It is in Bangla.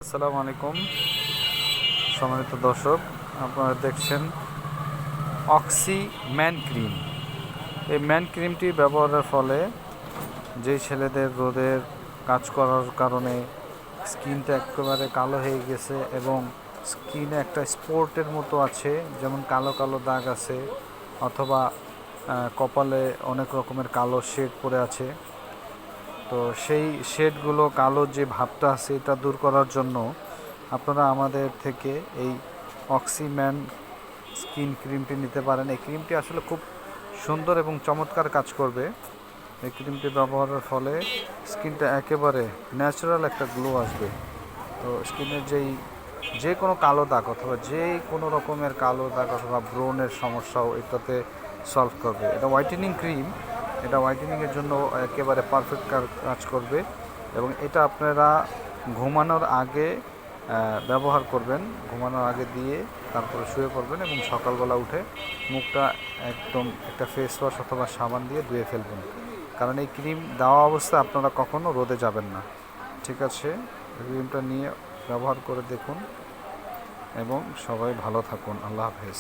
আসসালামু আলাইকুম সম্মানিত দর্শক, আপনারা দেখছেন অক্সি ম্যান ক্রিম। এই ম্যান ক্রিমটি ব্যবহারের ফলে যেই ছেলেদের রোদের কাজ করার কারণে স্কিনটা একেবারে কালো হয়ে গেছে এবং স্কিনে একটা স্পটের মতো আছে, যেমন কালো কালো দাগ আছে অথবা কপালে অনেক রকমের কালো শেড পড়ে আছে, তো সেই শেডগুলো কালো যে ভাবটা আছে এটা দূর করার জন্য আপনারা আমাদের থেকে এই অক্সিম্যান স্কিন ক্রিমটি নিতে পারেন। এই ক্রিমটি আসলে খুব সুন্দর এবং চমৎকার কাজ করবে। এই ক্রিমটি ব্যবহারের ফলে স্কিনটা একেবারে ন্যাচারাল একটা গ্লো আসবে। তো স্কিনের যে কোনো কালো দাগ অথবা যে কোনো রকমের কালো দাগ অথবা ব্রণের সমস্যাও এটাতে সলভ করবে। এটা হোয়াইটেনিং ক্রিম, এটা হোয়াইটেনিংয়ের জন্য একেবারে পারফেক্ট কাজ করবে এবং এটা আপনারা ঘুমানোর আগে ব্যবহার করবেন। ঘুমানোর আগে দিয়ে তারপরে শুয়ে পড়বেন এবং সকালবেলা উঠে মুখটা একদম একটা ফেস ওয়াশ অথবা সাবান দিয়ে ধুয়ে ফেলবেন, কারণ এই ক্রিম দেওয়া অবস্থায় আপনারা কখনও রোদে যাবেন না। ঠিক আছে, ক্রিমটা নিয়ে ব্যবহার করে দেখুন এবং সবাই ভালো থাকুন। আল্লাহ হাফেজ।